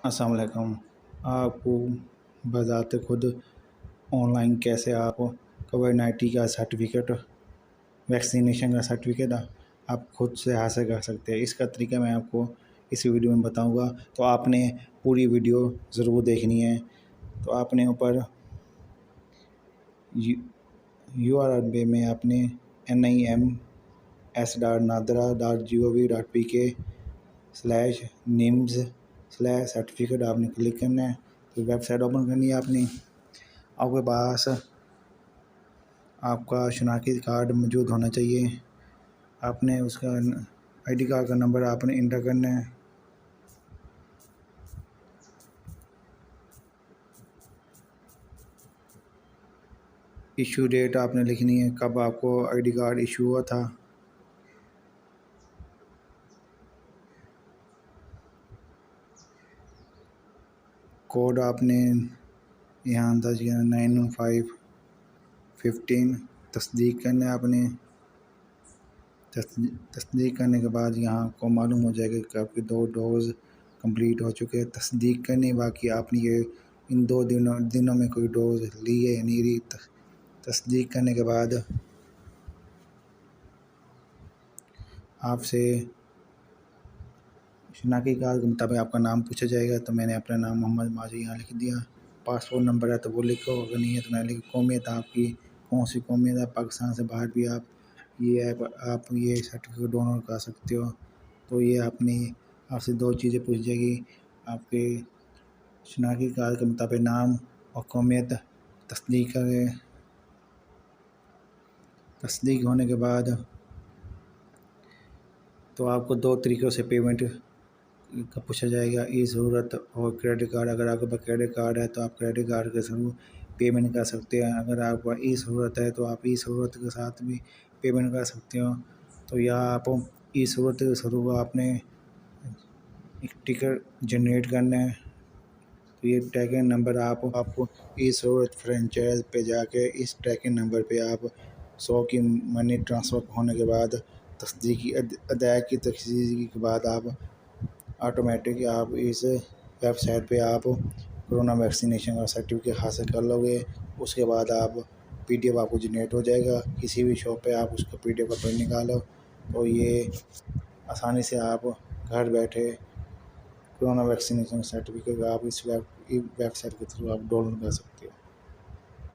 السلام علیکم۔ آپ کو بذات خود آن لائن کیسے آپ کووڈ-19 کا سرٹیفکیٹ، ویکسینیشن کا سرٹیفکیٹ آپ خود سے حاصل کر سکتے ہیں، اس کا طریقہ میں آپ کو اس ویڈیو میں بتاؤں گا۔ تو آپ نے پوری ویڈیو ضرور دیکھنی ہے۔ تو آپ نے اوپر URL میں آپ نے nims.nadra.gov.pk/nims/certificate آپ نے کلک کرنا ہے۔ تو ویب سائٹ اوپن کرنی ہے آپ نے۔ آپ کے پاس آپ کا شناختی کارڈ موجود ہونا چاہیے۔ آپ نے اس کا ID کارڈ کا نمبر آپ نے انٹر کرنا ہے۔ ایشو ڈیٹ آپ نے لکھنی ہے، کب آپ کو ID کارڈ ایشو ہوا تھا۔ کوڈ آپ نے یہاں درج کرنا 91515 تصدیق کرنا ہے۔ آپ نے تصدیق کرنے کے بعد یہاں کو معلوم ہو جائے گا کہ آپ کے 2 ڈوز کمپلیٹ ہو چکے ہیں۔ تصدیق کرنے باقی آپ نے یہ ان 2 دنوں میں کوئی ڈوز لی ہے یا نہیں لی۔ تصدیق کرنے کے بعد آپ سے شناختی کارڈ کے مطابق آپ کا نام پوچھا جائے گا۔ تو میں نے اپنا نام محمد ماجد یہاں لکھ دیا۔ پاسپورٹ نمبر ہے تو وہ لکھو، اگر نہیں ہے تو میں لکھ۔ قومیت آپ کی کون سی قومیت ہے؟ پاکستان سے باہر بھی آپ یہ سرٹیفکیٹ ڈاؤن کر سکتے ہو۔ تو یہ آپ سے 2 چیزیں پوچھ جائے گی، آپ کے شناختی کارڈ کے مطابق نام اور قومیت۔ تصدیق کریں۔ تصدیق ہونے کے بعد تو آپ کو 2 طریقوں سے پیمنٹ کا پوچھا جائے گا، ای ضرورت اور کریڈٹ کارڈ۔ اگر آپ کے پاس کریڈٹ کارڈ ہے تو آپ کریڈٹ کارڈ کے ضرور پیمنٹ کر سکتے ہیں۔ اگر آپ کو ای ضرورت ہے تو آپ ای ضرورت کے ساتھ بھی پیمنٹ کر سکتے ہو۔ تو یہاں آپ ای ضرورت کے ضرور آپ نے ایک ٹکٹ جنریٹ کرنا ہے۔ تو یہ ٹریکنگ نمبر آپ کو ای ضرورت فرنچائز پہ جا کے اس ٹریکنگ نمبر پہ آپ 100 کی منی ٹرانسفر ہونے کے بعد تصدیقی ادائیگی تصدیق کے بعد آپ آٹومیٹک آپ اس ویب سائٹ پہ آپ کورونا ویکسینیشن کا سرٹیفکیٹ حاصل کر لو گے۔ اس کے بعد آپ PDF آپ کو جنریٹ ہو جائے گا، کسی بھی شاپ پہ آپ اس کا PDF کا پرنٹ نکالو۔ تو یہ آسانی سے آپ گھر بیٹھے کورونا ویکسینیشن سرٹیفکیٹ آپ اس ویب سائٹ کے تھرو آپ ڈاؤن لوڈ کر سکتے ہو۔